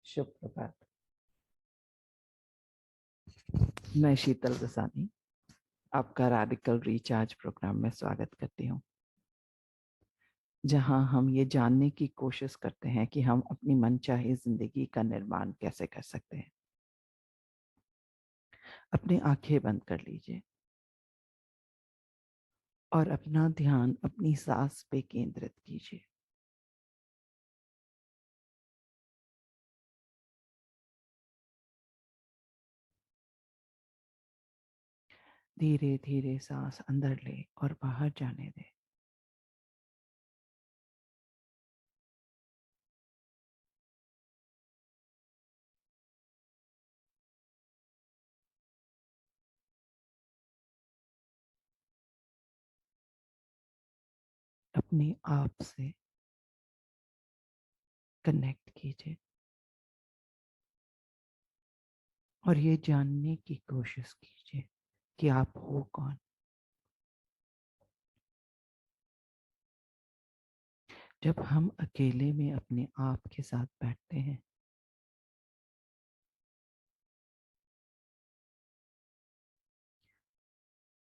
शुभ प्रभात। मैं शीतल दसानी आपका radical recharge programme में स्वागत करती हूँ, जहां हम ये जानने की कोशिश करते हैं कि हम अपनी मनचाही जिंदगी का निर्माण कैसे कर सकते हैं। अपनी आंखें बंद कर लीजिए और अपना ध्यान अपनी सांस पे केंद्रित कीजिए। धीरे धीरे सांस अंदर ले और बाहर जाने दे। अपने आप से कनेक्ट कीजिए और ये जानने की कोशिश कीजिए कि आप हो कौन। जब हम अकेले में अपने आप के साथ बैठते हैं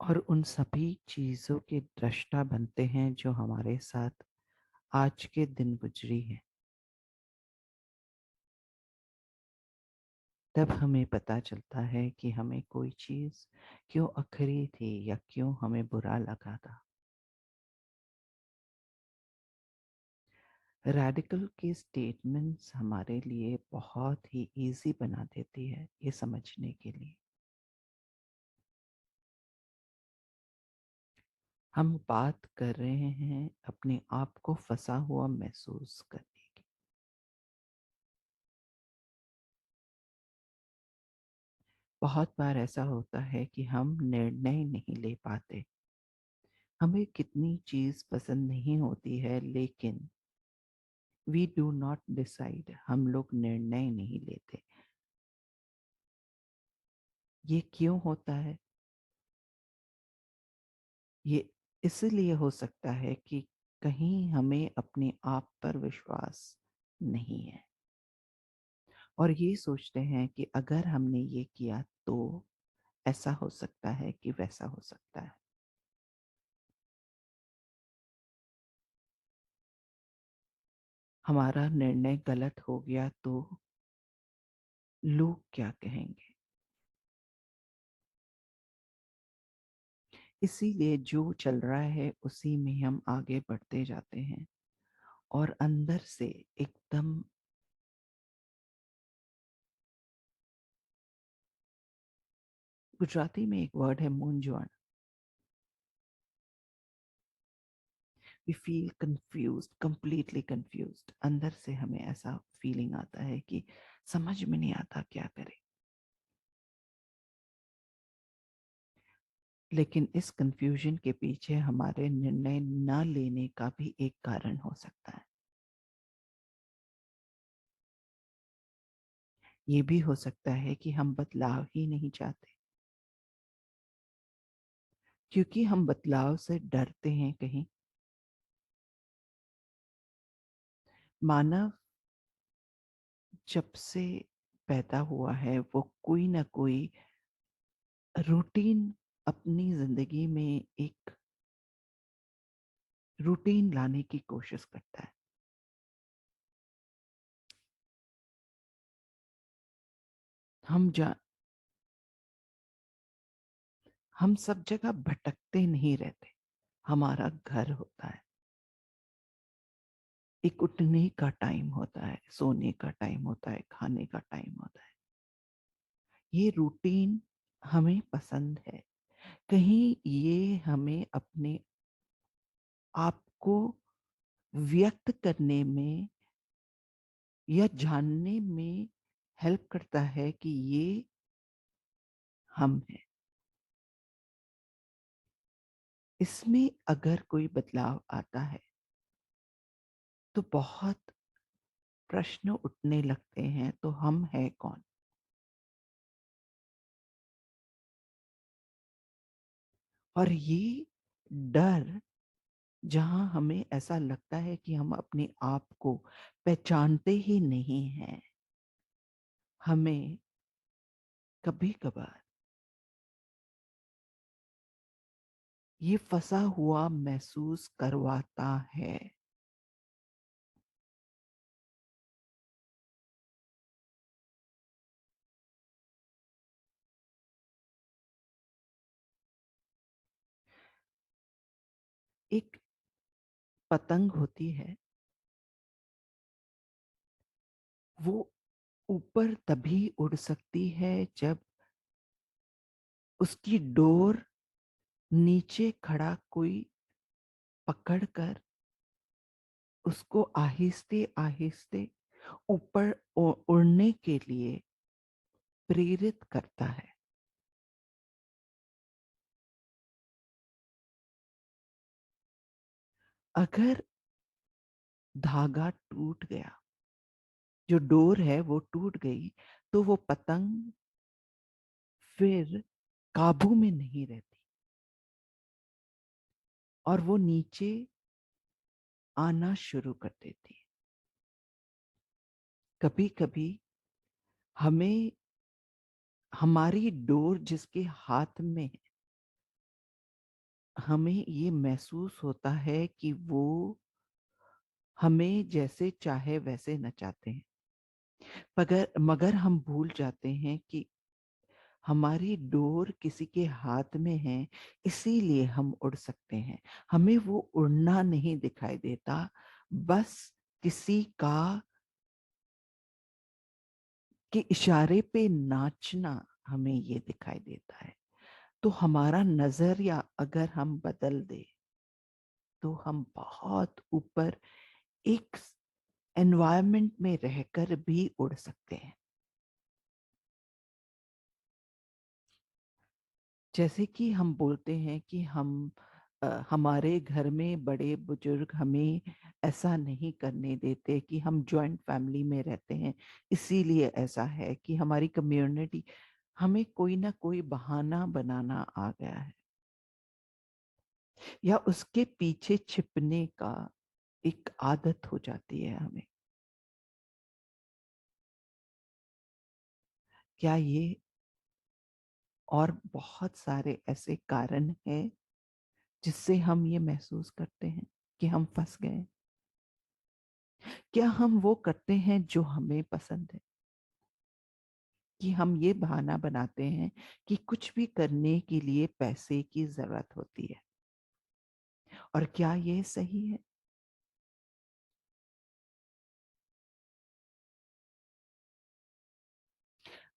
और उन सभी चीजों के दृष्टा बनते हैं जो हमारे साथ आज के दिन गुजरी है, तब हमें पता चलता है कि हमें कोई चीज क्यों अखरी थी या क्यों हमें बुरा लगा था। रेडिकल के स्टेटमेंट्स हमारे लिए बहुत ही इजी बना देती है ये समझने के लिए। हम बात कर रहे हैं अपने आप को फंसा हुआ महसूस करने की। बहुत बार ऐसा होता है कि हम निर्णय नहीं ले पाते। हमें कितनी चीज पसंद नहीं होती है, लेकिन वी डू नॉट डिसाइड, हम लोग निर्णय नहीं लेते। ये क्यों होता है? ये इसलिए हो सकता है कि कहीं हमें अपने आप पर विश्वास नहीं है और ये सोचते हैं कि अगर हमने ये किया तो ऐसा हो सकता है कि वैसा हो सकता है। हमारा निर्णय गलत हो गया तो लोग क्या कहेंगे? इसीलिए जो चल रहा है उसी में हम आगे बढ़ते जाते हैं और अंदर से एकदम गुजराती में एक वर्ड है मूंझवण। We feel confused, completely confused. अंदर से हमें ऐसा फीलिंग आता है कि समझ में नहीं आता क्या करें। लेकिन इस कंफ्यूजन के पीछे हमारे निर्णय न लेने का भी एक कारण हो सकता है। ये भी हो सकता है कि हम बदलाव ही नहीं चाहते, क्योंकि हम बदलाव से डरते हैं। कहीं मानव जब से पैदा हुआ है वो कोई ना कोई रूटीन अपनी जिंदगी में एक रूटीन लाने की कोशिश करता है। हम जा हम सब जगह भटकते नहीं रहते। हमारा घर होता है, एक उठने का टाइम होता है, सोने का टाइम होता है, खाने का टाइम होता है। ये रूटीन हमें पसंद है। कहीं ये हमें अपने आप को व्यक्त करने में या जानने में हेल्प करता है कि ये हम हैं। इसमें अगर कोई बदलाव आता है तो बहुत प्रश्न उठने लगते हैं, तो हम है कौन? और ये डर, जहां हमें ऐसा लगता है कि हम अपने आप को पहचानते ही नहीं हैं, हमें कभी कभार ये फंसा हुआ महसूस करवाता है। एक पतंग होती है, वो ऊपर तभी उड़ सकती है जब उसकी डोर नीचे खड़ा कोई पकड़कर उसको आहिस्ते आहिस्ते ऊपर उड़ने के लिए प्रेरित करता है। अगर धागा टूट गया, जो डोर है वो टूट गई, तो वो पतंग फिर काबू में नहीं रहती और वो नीचे आना शुरू कर देती है। कभी कभी हमें हमारी डोर जिसके हाथ में है, हमें ये महसूस होता है कि वो हमें जैसे चाहे वैसे नचाते हैं, मगर मगर हम भूल जाते हैं कि हमारी डोर किसी के हाथ में है, इसीलिए हम उड़ सकते हैं। हमें वो उड़ना नहीं दिखाई देता, बस किसी का के इशारे पे नाचना हमें ये दिखाई देता है। तो हमारा नजरिया अगर हम बदल दे तो हम बहुत ऊपर एक एनवायरनमेंट में रहकर भी उड़ सकते हैं। जैसे कि हम बोलते हैं कि हमारे घर में बड़े बुजुर्ग हमें ऐसा नहीं करने देते, कि हम जॉइंट फैमिली में रहते हैं, इसीलिए ऐसा है कि हमारी कम्युनिटी, हमें कोई ना कोई बहाना बनाना आ गया है, या उसके पीछे छिपने का एक आदत हो जाती है हमें। क्या ये और बहुत सारे ऐसे कारण हैं जिससे हम ये महसूस करते हैं कि हम फंस गए? क्या हम वो करते हैं जो हमें पसंद है, कि हम ये बहाना बनाते हैं कि कुछ भी करने के लिए पैसे की जरूरत होती है? और क्या ये सही है?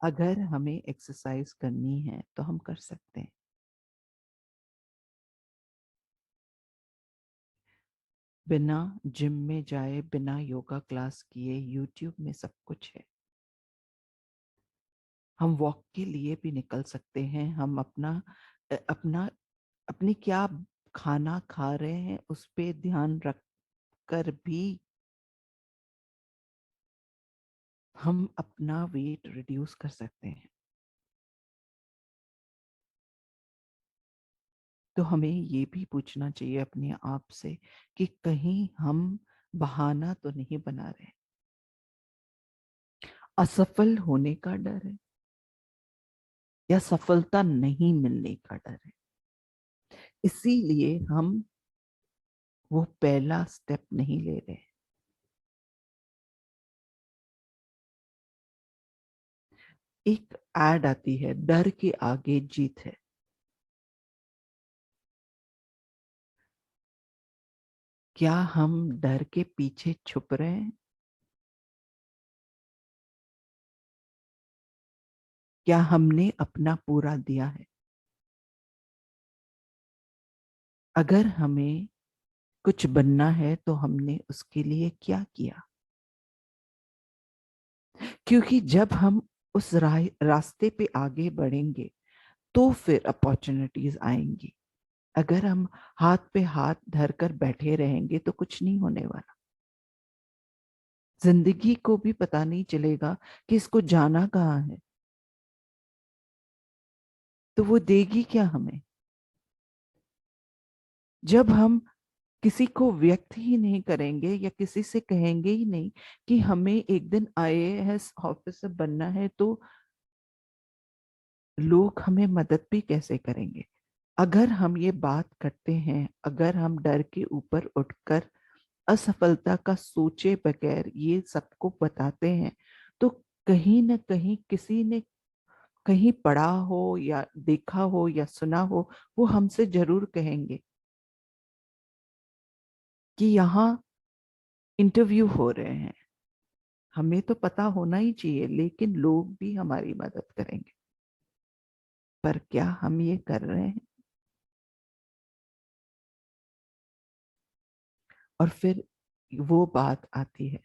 अगर हमें एक्सरसाइज करनी है तो हम कर सकते हैं, बिना जिम में जाए, बिना योगा क्लास किए। यूट्यूब में सब कुछ है। हम वॉक के लिए भी निकल सकते हैं। हम अपना अपनी क्या खाना खा रहे हैं उस पे ध्यान रख कर भी हम अपना वेट रिड्यूस कर सकते हैं। तो हमें ये भी पूछना चाहिए अपने आप से कि कहीं हम बहाना तो नहीं बना रहे। असफल होने का डर है, या सफलता नहीं मिलने का डर है, इसीलिए हम वो पहला स्टेप नहीं ले रहे। एक एड आती है, डर के आगे जीत है। क्या हम डर के पीछे छुप रहे हैं? क्या हमने अपना पूरा दिया है? अगर हमें कुछ बनना है तो हमने उसके लिए क्या किया? क्योंकि जब हम उस रास्ते पे आगे बढ़ेंगे तो फिर अपॉर्चुनिटीज आएंगी। अगर हम हाथ पे हाथ धर कर बैठे रहेंगे तो कुछ नहीं होने वाला। जिंदगी को भी पता नहीं चलेगा कि इसको जाना कहाँ है, तो वो देगी क्या हमें? जब हम किसी को व्यक्त ही नहीं करेंगे या किसी से कहेंगे ही नहीं कि हमें एक दिन आईएएस ऑफिसर बनना है, तो लोग हमें मदद भी कैसे करेंगे? अगर हम ये बात करते हैं, अगर हम डर के ऊपर उठकर असफलता का सोचे बगैर ये सबको बताते हैं, तो कहीं ना कहीं किसी ने कहीं पढ़ा हो या देखा हो या सुना हो, वो हमसे जरूर कहेंगे कि यहाँ इंटरव्यू हो रहे हैं। हमें तो पता होना ही चाहिए, लेकिन लोग भी हमारी मदद करेंगे। पर क्या हम ये कर रहे हैं? और फिर वो बात आती है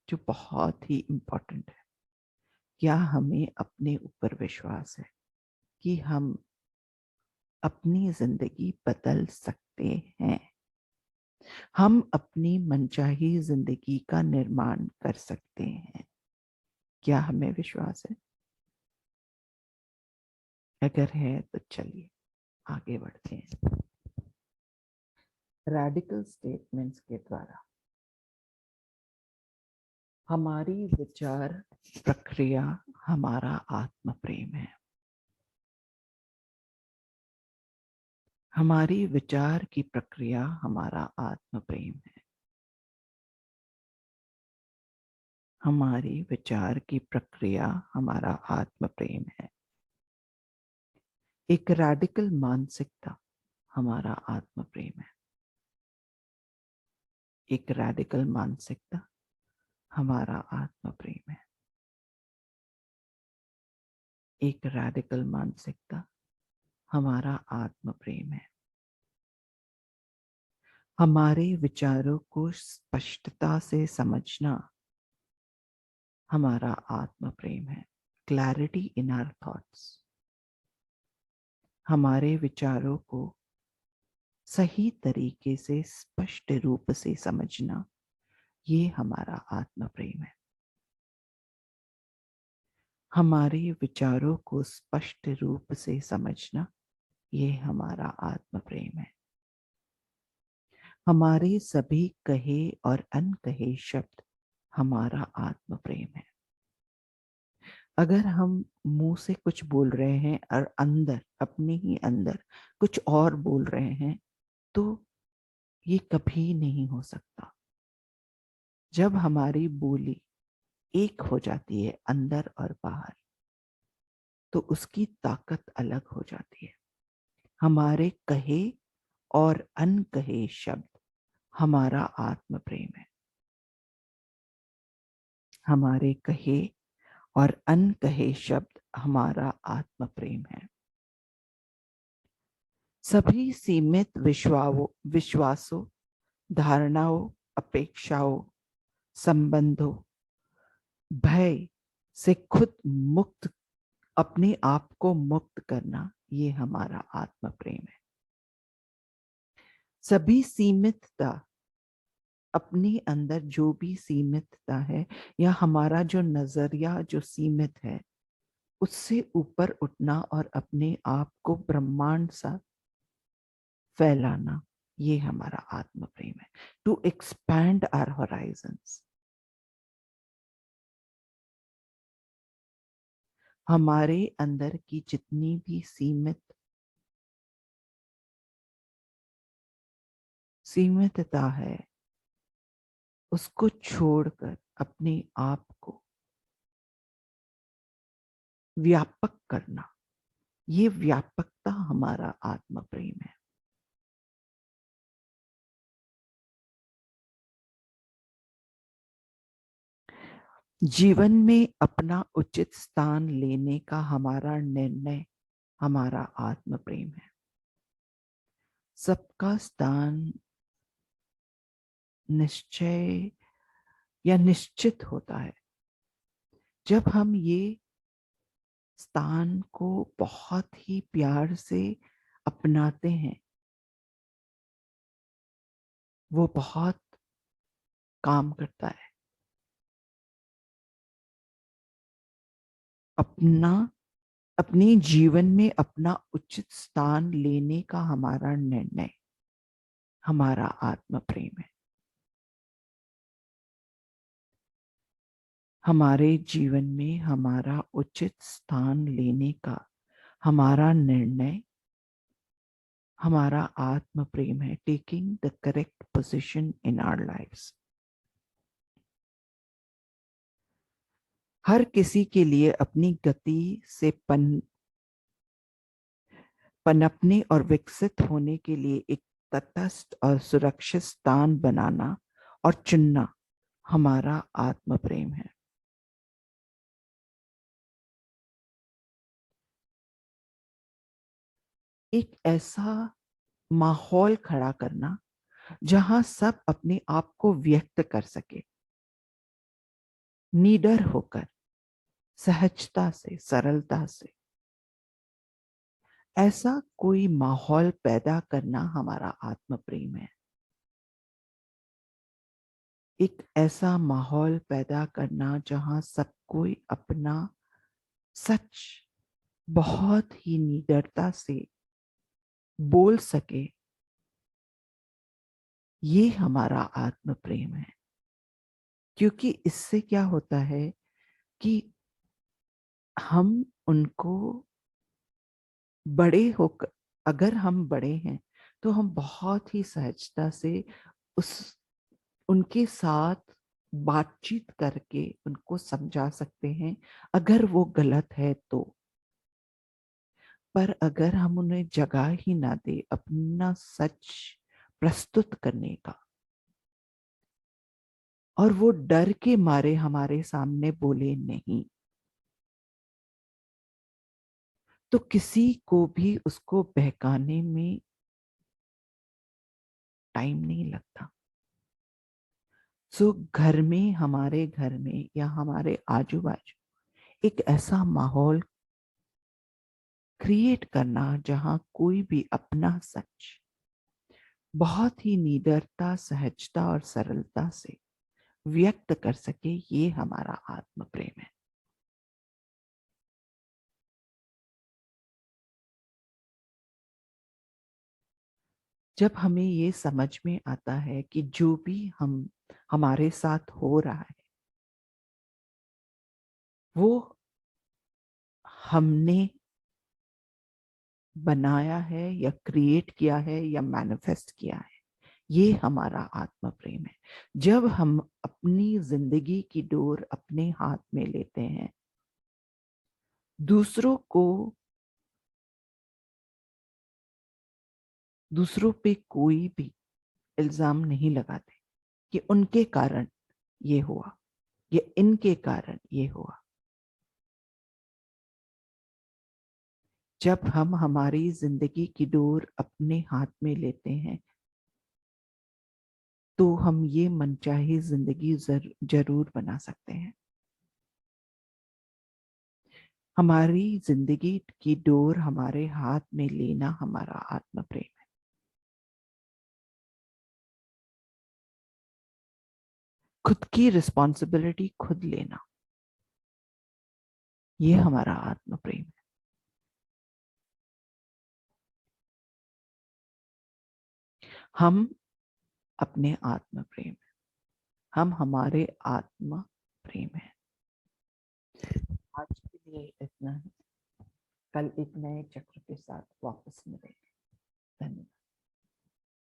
जो बहुत ही इम्पोर्टेंट है। क्या हमें अपने ऊपर विश्वास है कि हम अपनी जिंदगी बदल सकते हैं? हम अपनी मनचाही जिंदगी का निर्माण कर सकते हैं? क्या हमें विश्वास है? अगर है तो चलिए आगे बढ़ते हैं। रैडिकल स्टेटमेंट्स के द्वारा हमारी विचार प्रक्रिया हमारा आत्म प्रेम है। हमारी विचार की प्रक्रिया हमारा आत्म प्रेम है। हमारी विचार की प्रक्रिया हमारा आत्म प्रेम है। एक रैडिकल मानसिकता हमारा आत्म प्रेम है। एक रैडिकल मानसिकता हमारा आत्म प्रेम है। एक रैडिकल मानसिकता हमारा आत्म प्रेम है। हमारे विचारों को स्पष्टता से समझना हमारा आत्म प्रेम है। Clarity in our thoughts. हमारे विचारों को सही तरीके से स्पष्ट रूप से समझना, ये हमारा आत्म प्रेम है। हमारे विचारों को स्पष्ट रूप से समझना, ये हमारा आत्म प्रेम है। हमारे सभी कहे और अनकहे शब्द हमारा आत्म प्रेम है। अगर हम मुंह से कुछ बोल रहे हैं और अंदर, अपने ही अंदर कुछ और बोल रहे हैं, तो ये कभी नहीं हो सकता। जब हमारी बोली एक हो जाती है अंदर और बाहर, तो उसकी ताकत अलग हो जाती है। हमारे कहे और अनकहे शब्द हमारा आत्म प्रेम है। हमारे कहे और अनकहे शब्द हमारा आत्म प्रेम है। सभी सीमित विश्वासों, धारणाओं, अपेक्षाओं, संबंधों, भय से खुद मुक्त, अपने आप को मुक्त करना, ये हमारा आत्म प्रेम है। सभी सीमितता, अपने अंदर जो भी सीमितता है या हमारा जो नजरिया जो सीमित है, उससे ऊपर उठना और अपने आप को ब्रह्मांड सा फैलाना, ये हमारा आत्म प्रेम है। To expand our horizons. हमारे अंदर की जितनी भी सीमितता है, उसको छोड़कर अपने आप को व्यापक करना, ये व्यापकता हमारा आत्म प्रेम है। जीवन में अपना उचित स्थान लेने का हमारा निर्णय हमारा आत्म प्रेम है। सबका स्थान निश्चय या निश्चित होता है जब हम ये स्थान को बहुत ही प्यार से अपनाते हैं। वो बहुत काम करता है। अपना अपने जीवन में अपना उचित स्थान लेने का हमारा निर्णय हमारा आत्म प्रेम है। हमारे जीवन में हमारा उचित स्थान लेने का हमारा निर्णय हमारा आत्म प्रेम है। Taking the correct position in our lives. हर किसी के लिए अपनी गति से पनपने और विकसित होने के लिए एक तटस्थ और सुरक्षित स्थान बनाना और चुनना हमारा आत्म प्रेम है। एक ऐसा माहौल खड़ा करना जहां सब अपने आप को व्यक्त कर सके, निडर होकर, सहजता से, सरलता से। ऐसा कोई माहौल पैदा करना हमारा आत्म प्रेम है। एक ऐसा माहौल पैदा करना जहां सब कोई अपना सच बहुत ही निडरता से बोल सके, ये हमारा आत्म प्रेम है। क्योंकि इससे क्या होता है कि हम उनको बड़े होकर, अगर हम बड़े हैं तो हम बहुत ही सहजता से उस उनके साथ बातचीत करके उनको समझा सकते हैं अगर वो गलत है तो। पर अगर हम उन्हें जगह ही ना दे अपना सच प्रस्तुत करने का और वो डर के मारे हमारे सामने बोले नहीं, तो किसी को भी उसको बहकाने में टाइम नहीं लगता। सो घर में, हमारे घर में या हमारे आजू बाजू एक ऐसा माहौल क्रिएट करना जहां कोई भी अपना सच बहुत ही निडरता, सहजता और सरलता से व्यक्त कर सके, ये हमारा आत्म प्रेम है। जब हमें ये समझ में आता है कि जो भी हम हमारे साथ हो रहा है वो हमने बनाया है या क्रिएट किया है या मैनिफेस्ट किया है, ये हमारा आत्म प्रेम है। जब हम अपनी जिंदगी की डोर अपने हाथ में लेते हैं, दूसरों को, दूसरों पे कोई भी इल्जाम नहीं लगाते कि उनके कारण ये हुआ या इनके कारण ये हुआ। जब हम हमारी जिंदगी की डोर अपने हाथ में लेते हैं तो हम ये मनचाही जिंदगी जरूर बना सकते हैं। हमारी जिंदगी की डोर हमारे हाथ में लेना हमारा आत्म प्रेम है। खुद की रिस्पॉन्सिबिलिटी खुद लेना, ये हमारा आत्म प्रेम है। हम अपने आत्म प्रेम है, हम हमारे आत्म प्रेम है। आज के लिए इतना ही। कल एक नए चक्र के साथ वापस मिलेंगे। धन्यवाद।